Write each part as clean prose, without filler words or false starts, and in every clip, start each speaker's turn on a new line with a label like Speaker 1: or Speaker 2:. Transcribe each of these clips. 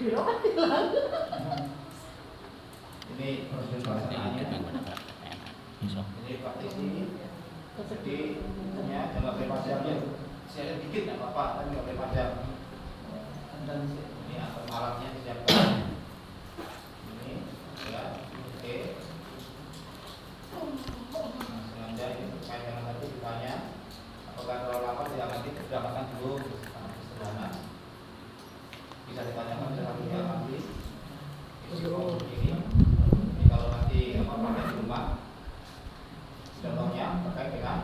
Speaker 1: Ini prosedur pelaksanaannya. Ini praktisi. Jadi ya jangan pakai pasarnya. Saya dikit nggak apa-apa, tapi nggak pakai pasar. Ini alat alatnya disiapkan. Ini ya, oke. Anda ini terkait dengan tadi ditanya, apakah terlalu lama tidak nanti berdasarkan dulu sederhana. Bisa ditanyakan secara nanti. Ini kalau nanti pakai di rumah, contohnya terkait dengan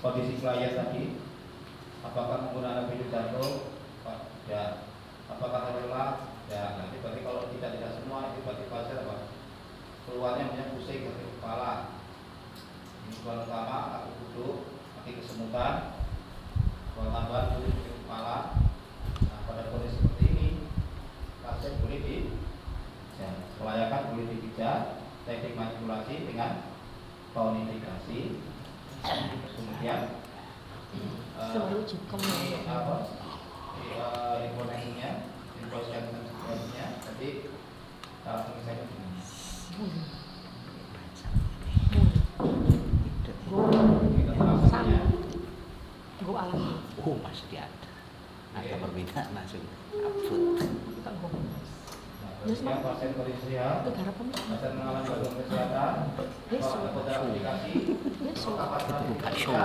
Speaker 1: kondisi klien tadi, apakah menggunakan video jantung, ya, apakah lelah, ya, nanti berarti kalau tidak semua itu berarti pasien apa? Keluarnya punya pusing dari kepala. Ini keluar utama, kaki duduk, kaki kesemutan, keluar tambahan kulit di kepala. Nah, pada kondisi seperti ini, pasien boleh kelayakan boleh dipijat, teknik manipulasi dengan tonifikasi. Kemudian ini apa? Informasinya, informasinya. Jadi cara pengisahnya begini.
Speaker 2: Gue alami.
Speaker 3: Oh, pasti ada. Ada perbedaan langsung. Abut.
Speaker 1: Ketika pasien berinisial, pasien mengalami gangguan kesehatan, kota aplikasi, maka pasien diperiksa.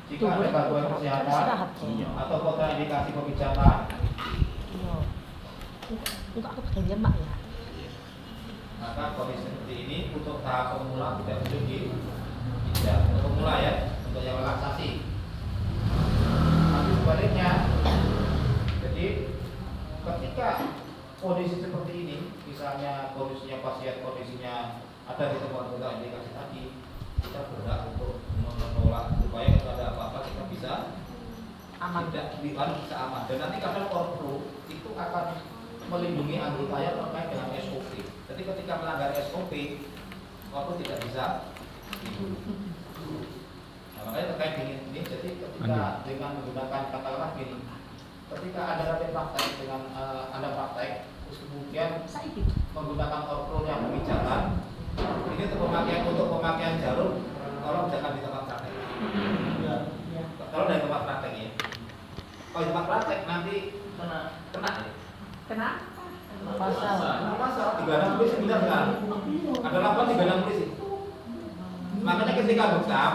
Speaker 1: Jika ada gangguan kesehatan atau kota indikasi pemijatan,
Speaker 2: untuk aku bagian mak ya.
Speaker 1: maka kondisi seperti ini untuk tahap pemula tidak perlu dipijat. Untuk pemula ya, untuk yang relaksasi. Tapi sebaliknya, jadi ketika kondisi seperti ini, misalnya kondisinya pasien kondisinya ada di tempat kota indikasi tadi, kita berhak untuk menolak supaya kalau ada apa-apa kita bisa
Speaker 2: Aman.
Speaker 1: tidak bisa aman. Dan nanti kadang korpro itu akan melindungi anggotanya terkait dengan SOP. Jadi ketika melanggar SOP, korpro tidak bisa. Nah, makanya terkait dengan ini, jadi ketika dengan menggunakan katakanlah gini, ketika ada nanti praktek dengan Anda praktek, terus kemudian menggunakan korpro yang pemijatan, ini untuk pemakaian jarum, tolong jangan di tempat praktek. Tolong dari tempat praktek ya. Kalau di tempat praktek nanti kena ya. Pasal 36 polisi benar kan? Ada laporan 36 polisi. Makanya ketika bekam,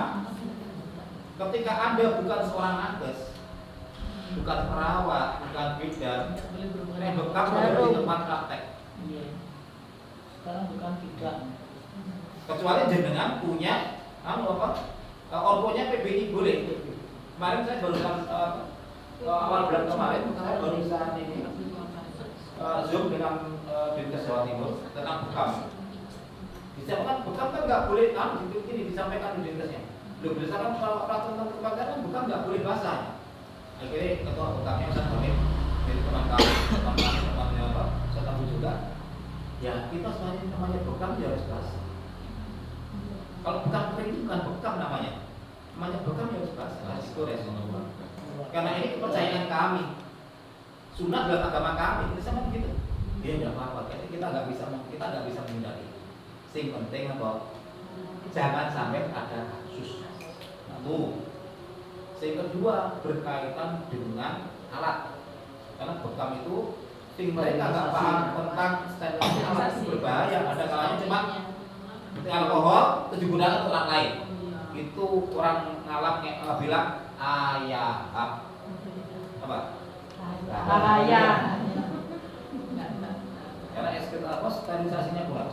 Speaker 1: ketika Anda bukan seorang nakes, bukan perawat, bukan bidan, bekam berada di tempat praktek.
Speaker 4: Sekarang bukan tidak.
Speaker 1: Kecuali jenengan punya orponya PBI boleh. Kemarin saya barusan awal bulan kemarin saya barusan ini Zoom dengan Dinkes Jawa Timur tentang bekam. Disampaikan bekam kan nggak boleh ini disampaikan di Dinkesnya. Belum berdasarkan peraturan tentang kebakaran bekam nggak boleh basah. Akhirnya ketua bekamnya saya pamit dari teman temannya apa? Saya tahu juga. Ya kita sebenarnya namanya bekam ya harus basah. Kalau bekam kering itu bukan bekam namanya bekam ya harus basah. Karena ini kepercayaan kami. Sunnah dalam agama kami, ini sama begitu. Dia tidak apa-apa, kita nggak bisa menghindari. Sing penting apa? Jangan sampai ada kasus. Satu. Yang kedua berkaitan dengan alat. Karena bekam itu, sing mereka nggak paham tentang sterilisasi alat itu berbahaya. Ada kalanya cuma seperti alkohol itu digunakan untuk orang lain. Itu orang ngalap bilang ayah apa?
Speaker 2: Bahaya.
Speaker 1: Karena sterilisasinya kurang.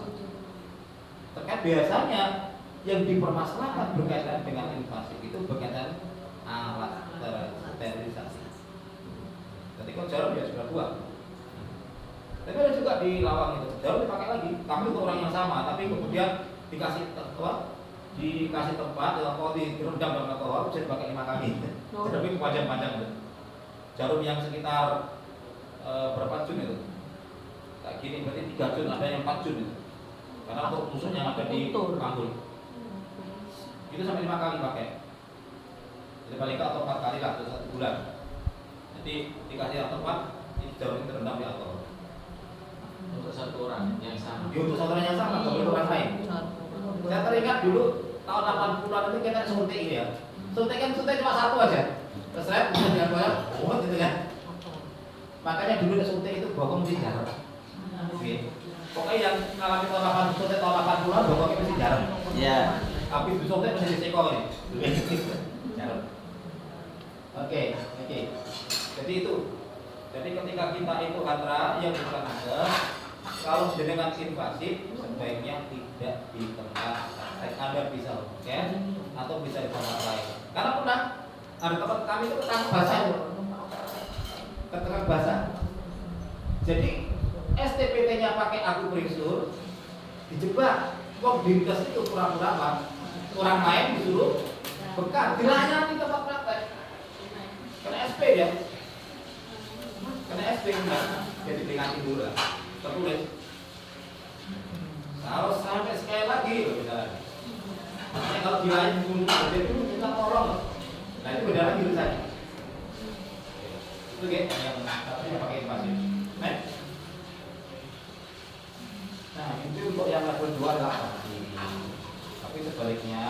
Speaker 1: Terkait biasanya yang dipermasalahkan berkaitan dengan invasif itu berkaitan alat sterilisasi. Ketika jarum ya sudah buang. Tapi ada juga di lawang itu jarum dipakai lagi, tapi untuk orang yang sama, tapi kemudian dikasih tempat, kalau direndam dalam alkohol bisa dipakai 5 kali. Tapi panjang-panjang itu. Jarum yang sekitar berapa jun itu? Kayak gini berarti 3 jun, ada yang 4 jun itu. Karena untuk tusuk yang ada di panggul. Itu sampai 5 kali pakai. Jadi paling atau 4 kali lah, 1 bulan. Jadi dikasih yang tepat, sejauh ini terendam di alkohol.
Speaker 5: Untuk satu orang yang sama.
Speaker 1: Ya, untuk satu orang yang sama, atau untuk orang lain. Saya teringat dulu tahun 80-an itu kita suntik ini ya. Suntik kan cuma satu aja. Terus saya bisa dengan banyak, gitu kan. Makanya dulu suntik itu bokong mesti jarang. Oke. Pokoknya yang ngalami tahun 80-an bokongnya mesti jarang.
Speaker 3: Iya.
Speaker 1: Tapi suntik mesti disekol ini. Jarang. Oke. Jadi itu. Jadi ketika kita itu antara yang bukan ada, kalau dengan invasif sebaiknya tidak di tempat praktek. Anda bisa atau bisa di tempat lain. Karena pernah ada tempat kami itu ketangkep basah, ketangkep basah. Jadi STPT-nya pakai akupresur, dijebak. Kok dinkes itu kurang main disuruh bekas, dilayani tempat praktek. Kena SP ya. Kena SP enggak, jadi peringati dulu lah. Tertulis. Kalau sampai sekali lagi loh misalnya. Makanya kalau dilayani dulu, jadi dulu minta tolong loh. Nah itu beda lagi urusannya. Itu yang pakai invasif. Nah itu untuk yang level 2 adalah pasti. Tapi sebaliknya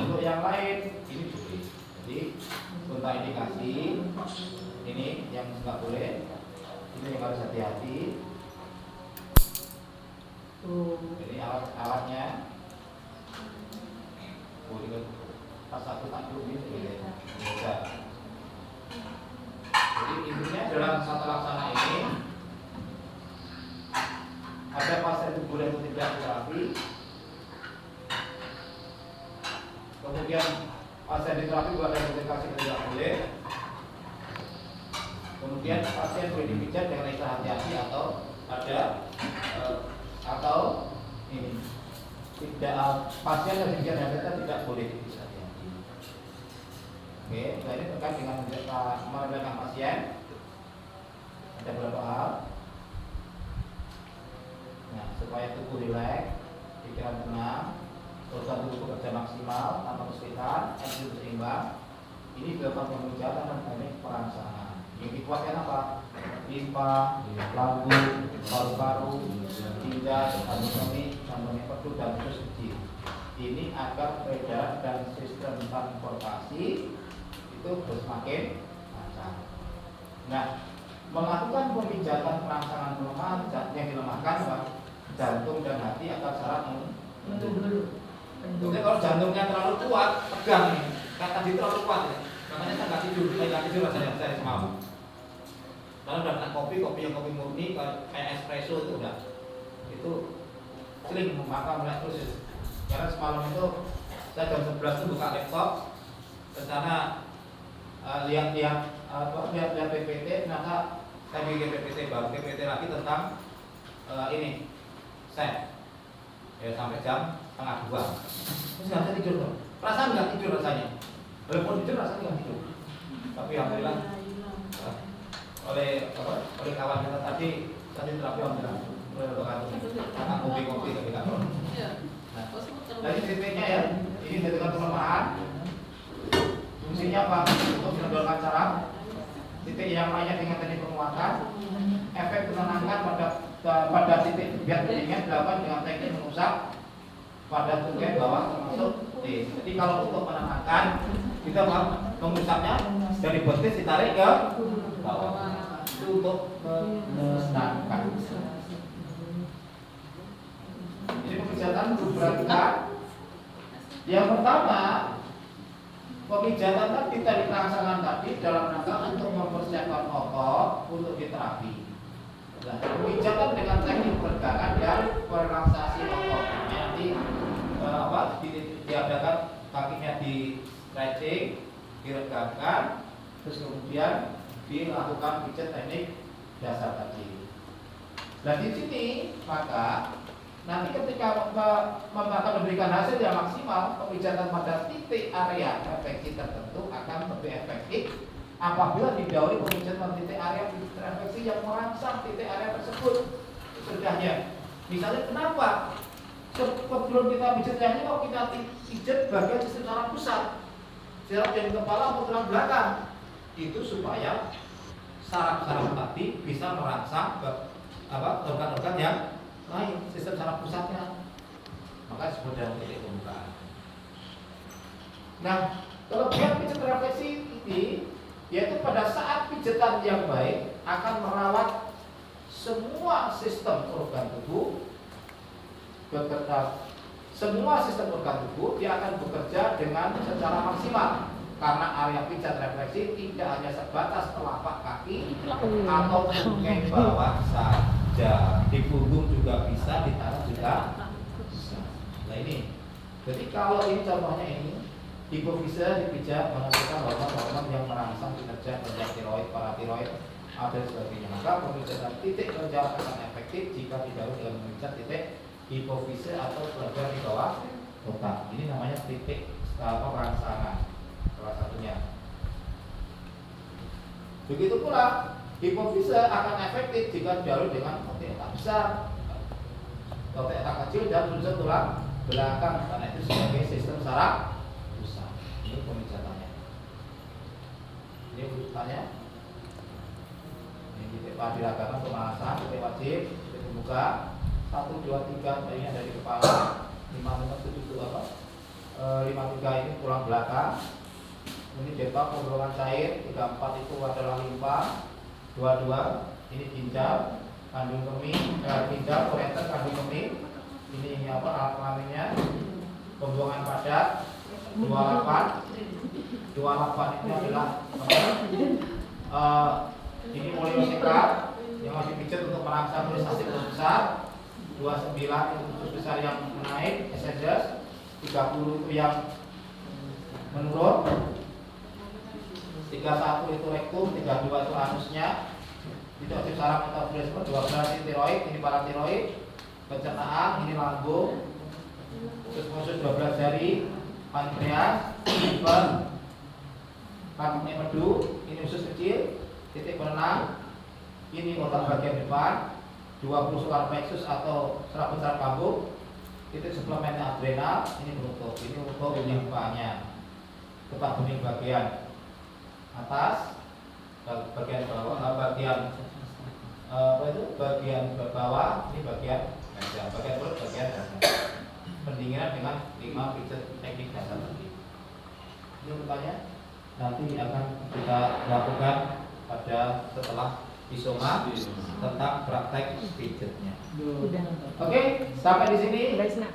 Speaker 1: untuk yang lain ini boleh. Jadi kontraindikasi ini yang nggak boleh, ini yang harus hati-hati. Jadi alatnya boleh pas satu tak dulu ini bisa. Jadi intinya dalam tata laksana ini ada pasien itu boleh atau tidak terapi. Kemudian pasien di terapi juga ada indikasi tidak boleh. Kemudian pasien boleh dipijat dengan istilah hati-hati atau ada atau ini tidak pasien yang dipijat dengan kita tidak boleh dipijat hati-hati. Oke, jadi terkait dengan merendahkan pasien ada beberapa hal. Nah, supaya tubuh rileks, pikiran tenang, organ tubuh bekerja maksimal tanpa kesulitan, energi seimbang. Ini dilakukan pemijatan dan teknik perangsang. Yang dikuatkan apa? Limpa, lambung, paru-paru, ginjal, jantung empedu dan usus kecil. Ini agar peredaran dan sistem transportasi itu semakin lancar. Nah, melakukan pemijatan perangsangan pelemahan yang dilemahkan jantung dan hati akan syarat jadi kalau jantungnya terlalu kuat, tegang nih. Tadi terlalu kuat ya. Makanya saya nggak tidur rasanya saya semau. Lalu udah minum kopi yang kopi murni kayak espresso itu udah itu sering maka mulai terus ya. Karena semalam itu saya jam 11 itu buka laptop ke sana lihat PPT, ternyata saya bikin PPT baru PPT lagi tentang ini set ya sampai jam 1:30. Terus nggak bisa tidur tuh. Perasaan nggak tidur rasanya. Walaupun tidur rasanya nggak tidur. Tapi alhamdulillah oleh kawan kita tadi terapi alhamdulillah karena kopi tapi nggak tahu. Nah, dari titiknya ya, ini dengan pelemahan. Fungsinya apa? Untuk mengendorkan saraf. Titik yang lainnya dengan teknik penguatan. Efek menenangkan pada titik biar diingat dilakukan dengan teknik mengusap pada tubuh bawah termasuk T. Jadi kalau untuk menenangkan kita mengusapnya dari betis ditarik ke bawah. Itu untuk menenangkan. Jadi pemijatan beberapa. Yang pertama, pemijatan tadi teknik rangsangan tadi dalam rangka untuk mempersiapkan otot untuk diterapi. Nah, pemijatan dengan teknik peregangan dan relaksasi otot. Nanti diadakan kakinya di stretching, diregangkan, terus kemudian dilakukan pijat teknik dasar tadi. Nah di sini maka nanti ketika memberikan hasil yang maksimal, pemijatan pada titik area efeksi tertentu akan lebih efektif apabila didahului pemijatan titik area terinfeksi yang merangsang titik area tersebut sudahnya. Misalnya kenapa sebelum kita pijat yang ini kok kita pijat bagian sistem saraf pusat? saraf dari kepala mau tulang belakang. Itu supaya saraf-saraf tadi bisa merangsang ke organ-organ yang lain, sistem saraf pusatnya. Maka disebut dengan titik pembukaan. Nah, kelebihan pijat refleksi ini yaitu pada saat pijatan yang baik akan merawat semua sistem organ tubuh, semua sistem organ tubuh dia akan bekerja dengan secara maksimal karena area pijat refleksi tidak hanya sebatas telapak kaki atau tungkai bawah saja, di punggung juga bisa, di tangan juga bisa. Nah ini, jadi kalau ini contohnya ini hipofise dipijat menghasilkan hormon-hormon yang merangsang kinerja kerja tiroid, paratiroid, dan sebagainya. Maka pemijatan titik kerja akan efektif jika dibalut dengan memijat titik hipofise atau kelenjar di bawah otak. Ini namanya titik perangsangan, salah satunya. Begitu pula hipofise akan efektif jika dibalut dengan otak besar, otak kecil dan unsur tulang belakang, karena itu sebagai sistem saraf. Ini pemijatannya. Ini urutannya. Ini titik padiragaman pemanasan, titik wajib, titik pembuka. 1, 2, 3 bayinya dari kepala. 5, 7 apa? 5, 3 ini tulang belakang. Ini jebak pembuangan cair. 3, 4 itu adalah limpa. 2, 2 ini ginjal, kandung kemih, ginjal, ureter, kandung kemih. Ini apa? Alat kelaminnya. Pembuangan padat. 28 ini adalah ini oleosekat yang masih pijat untuk merangsang urisasi usus besar. 29 itu usus besar yang menaik, esophagus. 30 itu yang menurun. 31 itu rektum, 32 itu anusnya. Itu aktif saraf metabolisme. 12 ini tiroid, ini paratiroid. Pencernaan, ini lambung. Usus 12 jari. Pankreas, liver, kantong empedu, ini usus kecil, titik penenang, ini otak bagian depan, 20 solar plexus atau serabut saraf kambung, titik suplemen adrenal, ini penutup, ini untuk limfanya, getah bening bagian atas, bagian bawah, bagian bawah, ini bagian dada, bagian perut, bagian dada. Pendinginan dengan 5 pijat teknik dasar tadi. Ini urutannya nanti akan kita lakukan pada setelah isoma tentang praktek pijatnya. Oke, sampai di sini.